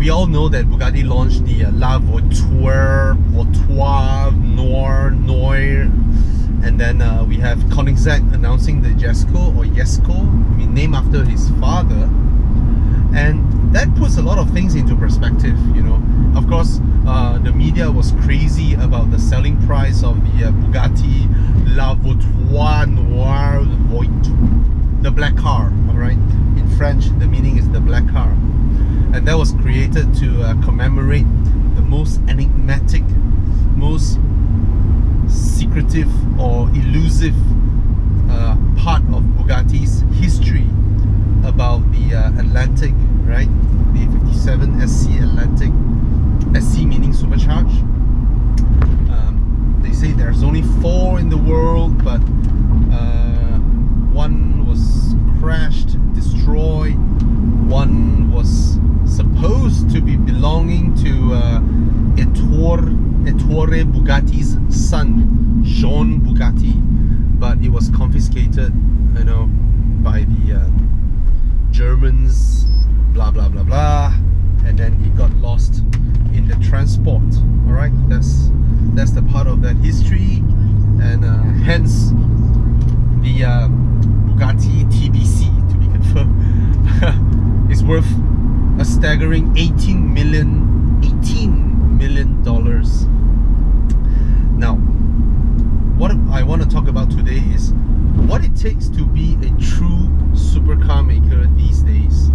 we all know that Bugatti launched the La Voiture, Noir, and then we have Koenigsegg announcing the Jesko, named after his father. And that puts a lot of things into perspective, you know. Of course, the media was crazy about the selling price of the Bugatti La Voiture Noir, the black car, alright? In French, the meaning is the black car. And that was created to commemorate the most enigmatic, most secretive or elusive part of Bugatti's history about the Atlantic, right? The 57 SC Atlantic, SC meaning supercharged. They say there's only 4 in the world, but one was crashed, destroyed. One was supposed to be belonging to Ettore Bugatti's son, Jean Bugatti, but it was confiscated, you know, by the Germans, blah blah blah blah, and then it got lost in the transport. All right, that's the part of that history, and hence the Bugatti TBC, to be confirmed, is worth a staggering $18 million. Now, what I want to talk about today is what it takes to be a true supercar maker these days.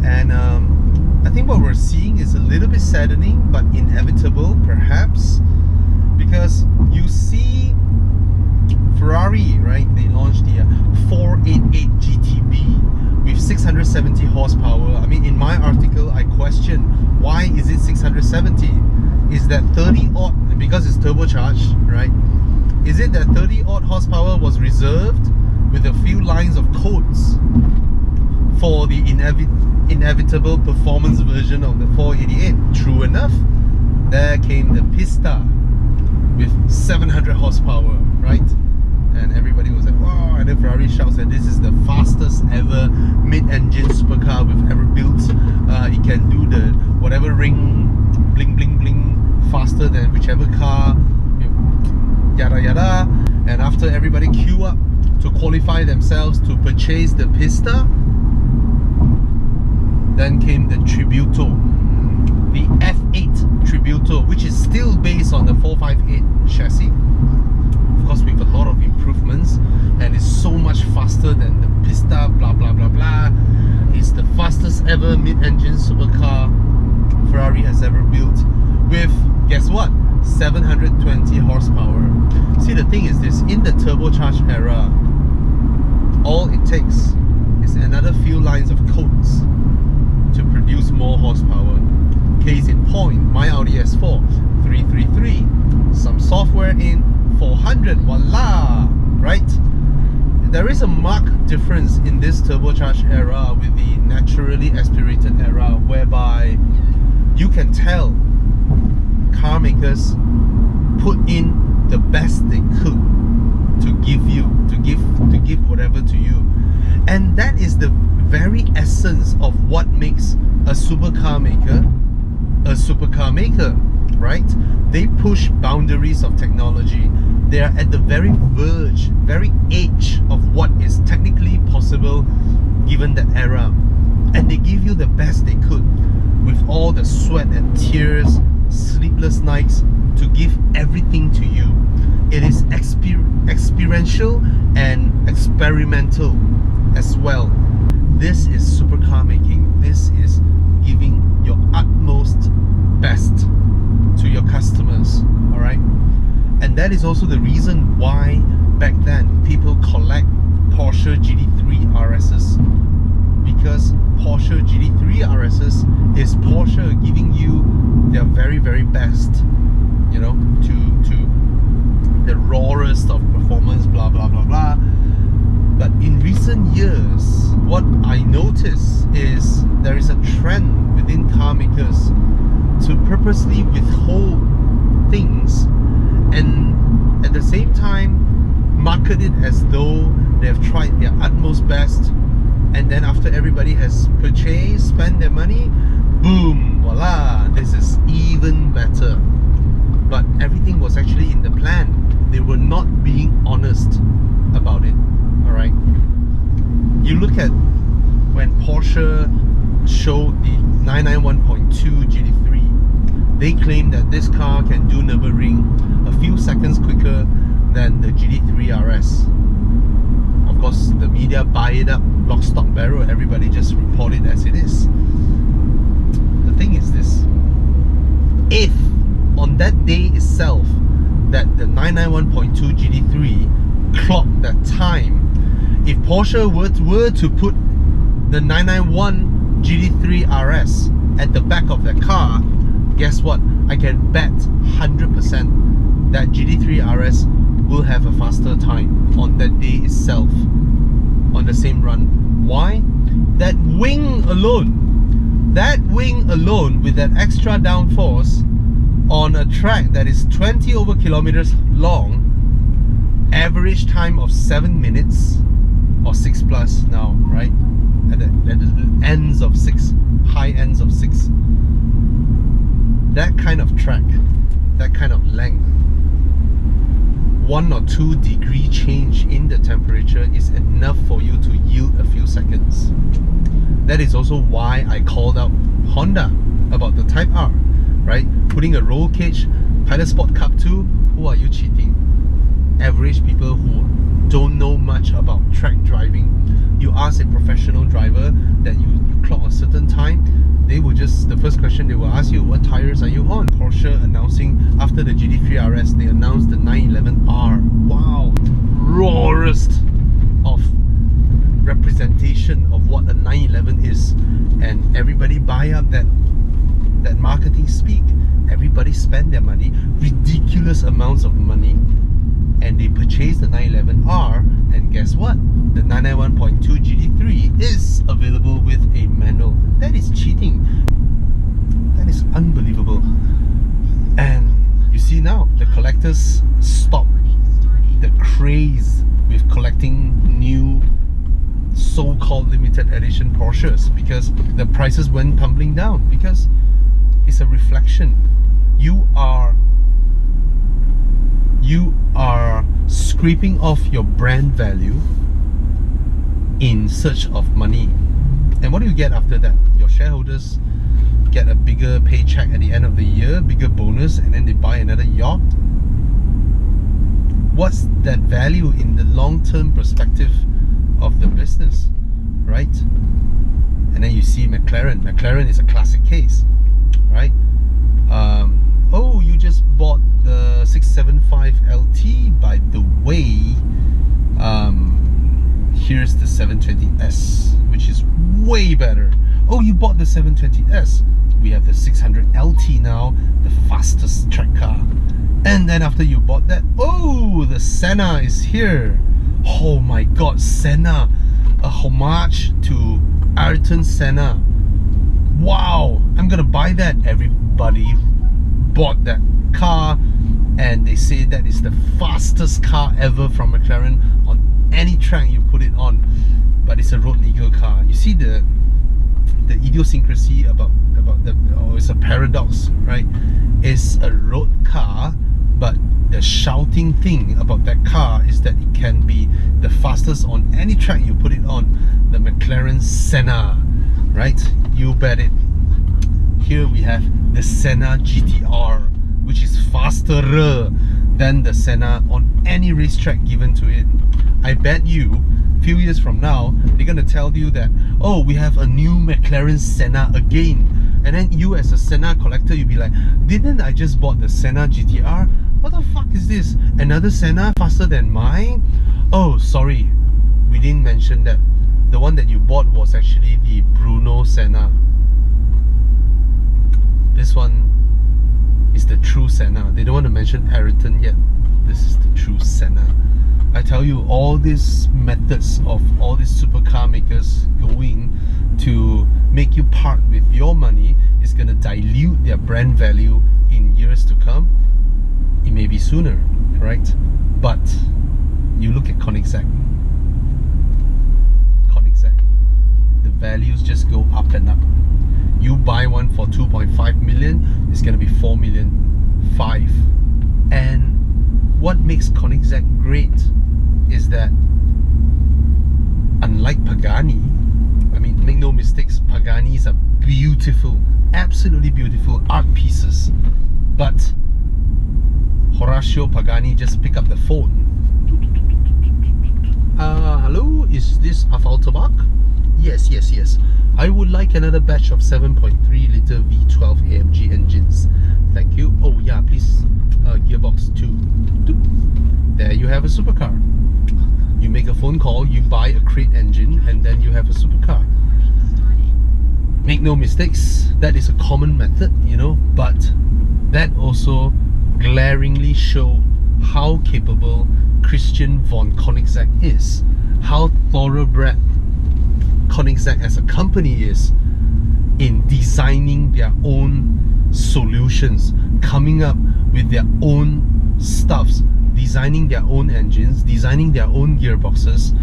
And I think what we're seeing is a little bit saddening, but inevitable perhaps, because you see Ferrari, right? They launched the 488 GTB with 670 horsepower. I mean, in my article, I question why is it 670? Is that 30 odd, because it's turbocharged, right? Is it that 30 odd horsepower was reserved with a few lines of codes for the inevitable performance version of the 488? True enough, there came the Pista with 700 horsepower, right? And everybody was like, wow, and then Ferrari shouts that this is the fastest ever mid-engine supercar we've ever built. It can do the whatever ring, bling bling bling, faster than whichever car, yada yada. And after everybody queue up to qualify themselves to purchase the Pista, then came the Tributo, the F8 Tributo, which is still based on the 458 chassis, of course with a lot of improvements, and it's so much faster than the Pista, blah blah blah blah. It's the fastest ever mid-engine supercar Ferrari has ever built, with, guess what, 720 horsepower. See, the thing is this, in the turbocharged era, all it takes is another few lines of codes to produce more horsepower. Case in point, my Audi S4 333, some software in, 400, voila, right? There is a marked difference in this turbocharged era with the naturally aspirated era, whereby you can tell car makers put in the best they could to give whatever to you. And that is the very essence of what makes a supercar maker, right? They push boundaries of technology. They are at the very verge, very edge of what is technically possible given the era. And they give you the best they could, with all the sweat and tears, sleepless nights, to give everything to you. It is experiential and experimental as well. This is supercar making. This is giving your utmost best to your customers, alright? And that is also the reason why back then people collect Porsche GT3 RSs, because Porsche GT3 RSs is Porsche giving you their very, very best, you know, to the rawest of performance, blah blah blah blah. But in recent years, what I notice is there is a trend within car makers to purposely withhold things and at the same time market it as though they have tried their utmost best, and then after everybody has purchased, spent their money, boom, not being honest about it. Alright? You look at when Porsche showed the 991.2 GT3, they claim that this car can do Nürburgring a few seconds quicker than the GT3 RS. Of course, the media buy it up, lock, stock, barrel, everybody just report it as it is. The thing is this: if on that day itself that the 991.2 GT3 clocked that time, if Porsche were to put the 991 GT3 RS at the back of the car, guess what? I can bet 100% that GT3 RS will have a faster time on that day itself, on the same run. Why? That wing alone with that extra downforce on a track that is 20 over kilometers long, average time of 7 minutes or 6 plus now, right? At the ends of 6, high ends of 6. That kind of track, that kind of length, 1 or 2 degree change in the temperature is enough for you to yield a few seconds. That is also why I called out Honda about the Type R, right? Putting a roll cage, Pilot Sport Cup 2, who are you cheating? Average people who don't know much about track driving. You ask a professional driver that you clock a certain time, they will just, the first question they will ask you, what tires are you on? Porsche announcing, after the GT3 RS, they announced the 911R. Wow, rawest of representation of what a 911 is, and everybody buy up that marketing speak. Everybody spend their money, ridiculous amounts of money, and they purchase the 911R, and guess what? The 991.2 GT3 is available with a manual. That is cheating. That is unbelievable. And you see now, the collectors stop the craze with collecting new so-called limited edition Porsches, because the prices went tumbling down, because it's a reflection. You are scraping off your brand value in search of money. And what do you get after that? Your shareholders get a bigger paycheck at the end of the year, bigger bonus, and then they buy another yacht. What's that value in the long-term perspective of the business, right? And then you see McLaren. McLaren is a classic case, right? Oh, you just bought the 675 LT. By the way, here's the 720S, which is way better. Oh, you bought the 720S. We have the 600 LT now, the fastest track car. And then after you bought that, oh, the Senna is here. Oh my god, Senna, a homage to Ayrton Senna. Wow, I'm gonna buy that. Everybody bought that car, and they say that is the fastest car ever from McLaren on any track you put it on. But it's a road legal car. You see the idiosyncrasy about the, or it's a paradox, right? It's a road car, but the shouting thing about that car is that it can be the fastest on any track you put it on. The McLaren Senna, right? You bet it. Here we have the Senna GTR, which is faster than the Senna on any racetrack given to it. I bet you, a few years from now, they're gonna tell you that, oh, we have a new McLaren Senna again. And then you as a Senna collector, you'll be like, didn't I just bought the Senna GTR? What the fuck is this? Another Senna faster than mine? Oh, sorry, we didn't mention that. The one that you bought was actually the Bruno Senna. This one is the true Senna. They don't want to mention Ayrton yet. This is the true Senna. I tell you, all these methods of all these supercar makers going to make you part with your money is going to dilute their brand value in years to come. It may be sooner, right? But you look at Koenigsegg. The values just go up and up. You buy one for 2.5 million, it's going to be 4 million, 5. And what makes Koenigsegg great is that, unlike Pagani, I mean, make no mistakes, Paganis are beautiful, absolutely beautiful art pieces. But Horacio Pagani just pick up the phone. Hello, is this Afal Tabak? Yes, yes, yes. I would like another batch of 7.3 litre V12 AMG engines. Thank you. Oh yeah, please, gearbox 2. There you have a supercar. You make a phone call, you buy a crate engine, and then you have a supercar. Make no mistakes, that is a common method, you know, but that also glaringly showed how capable Christian von Koenigsegg is, how thoroughbred Koenigsegg as a company is in designing their own solutions, coming up with their own stuffs, designing their own engines, designing their own gearboxes,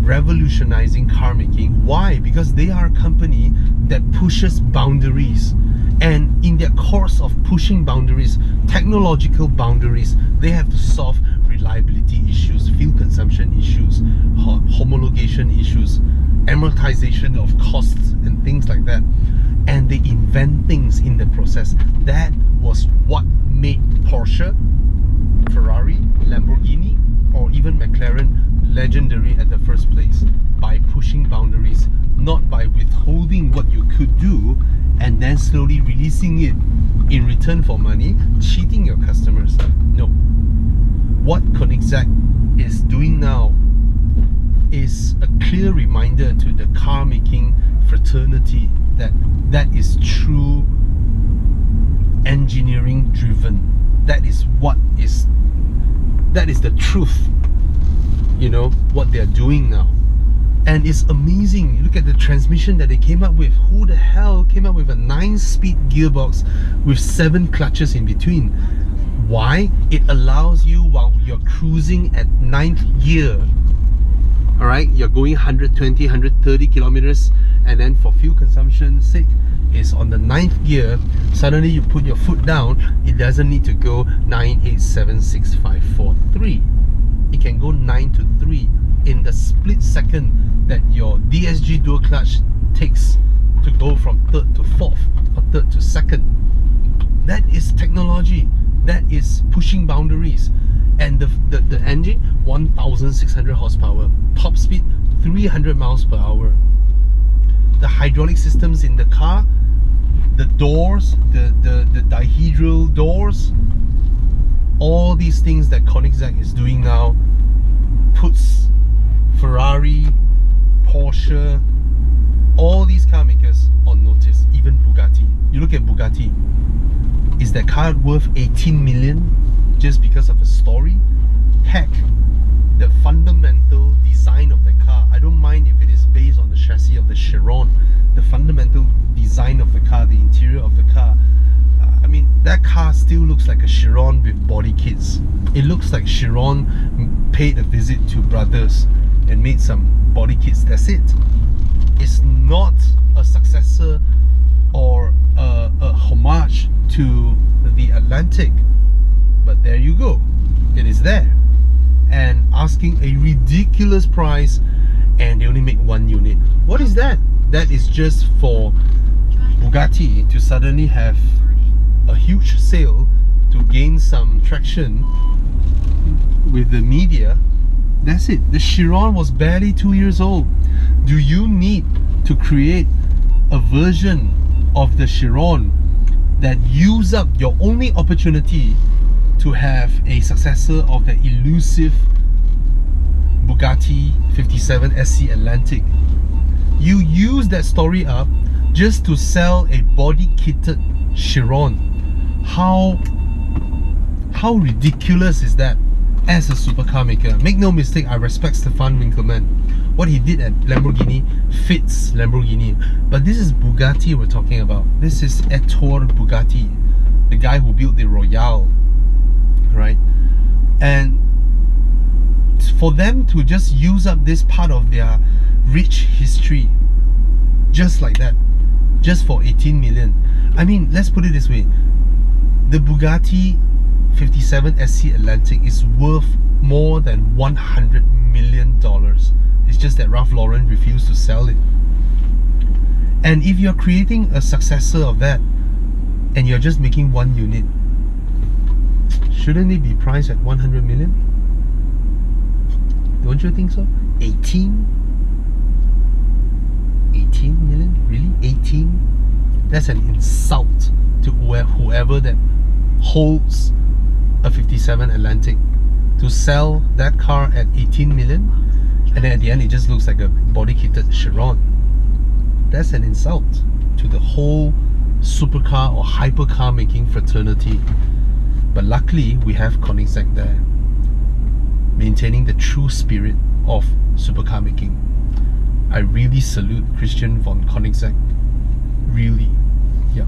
revolutionizing car making. Why? Because they are a company that pushes boundaries, and in their course of pushing boundaries, technological boundaries, they have to solve reliability issues, fuel consumption issues, homologation issues, amortization of costs and things like that, and they invent things in the process. That was what made Porsche, Ferrari, Lamborghini, or even McLaren legendary at the first place, by pushing boundaries, not by withholding what you could do and then slowly releasing it in return for money, cheating your customers. No. What Koenigsegg is doing now is a clear reminder to the car making fraternity that that is true engineering driven. That is the truth, you know, what they're doing now. And it's amazing. You look at the transmission that they came up with. Who the hell came up with a 9-speed gearbox with 7 clutches in between? Why? It allows you, while you're cruising at 9th gear, alright, you're going 120, 130 kilometers, and then for fuel consumption sake, is on the 9th gear, suddenly you put your foot down, it doesn't need to go 9, 8, 7, 6, 5, 4, 3. It can go 9 to 3 in the split second that your DSG dual clutch takes to go from 3rd to 4th or 3rd to 2nd. That is technology. That is pushing boundaries. And the engine, 1,600 horsepower, top speed 300 miles per hour. The hydraulic systems in the car, the doors, the dihedral doors, all these things that Koenigsegg is doing now puts Ferrari, Porsche, all these car makers on notice. Even Bugatti. You look at Bugatti, is that car worth 18 million just because of a story? Heck, the fundamental design of the car, I don't mind if it is based on the chassis of the Chiron, the fundamental design of the car, the interior of the car, I mean, that car still looks like a Chiron with body kits. It looks like Chiron paid a visit to Brothers and made some body kits. That's it. It's not a successor or a homage to the Atlantic, but there you go, it is there, and asking a ridiculous price, and they only make 1 unit. What is that? That is just for Bugatti to suddenly have a huge sale to gain some traction with the media. That's it. The Chiron was barely 2 years old. Do you need to create a version of the Chiron that use up your only opportunity to have a successor of the elusive Bugatti 57 SC Atlantic? You use that story up just to sell a body kitted Chiron. How ridiculous is that as a supercar maker? Make no mistake, I respect Stefan Winkelmann. What he did at Lamborghini fits Lamborghini. But this is Bugatti we're talking about. This is Ettore Bugatti, the guy who built the Royale, right? And for them to just use up this part of their rich history just like that, just for 18 million. I mean, let's put it this way. The Bugatti 57 SC Atlantic is worth more than $100 million. It's just that Ralph Lauren refused to sell it. And if you're creating a successor of that and you're just making one unit, shouldn't it be priced at 100 million? Don't you think so? 18 million? Really? 18? That's an insult to whoever that holds a 57 Atlantic, to sell that car at 18 million, and then at the end it just looks like a body-kitted Chiron. That's an insult to the whole supercar or hypercar making fraternity. But luckily we have Koenigsegg there, maintaining the true spirit of supercar making. I really salute Christian von Koenigsegg. Really. Yeah.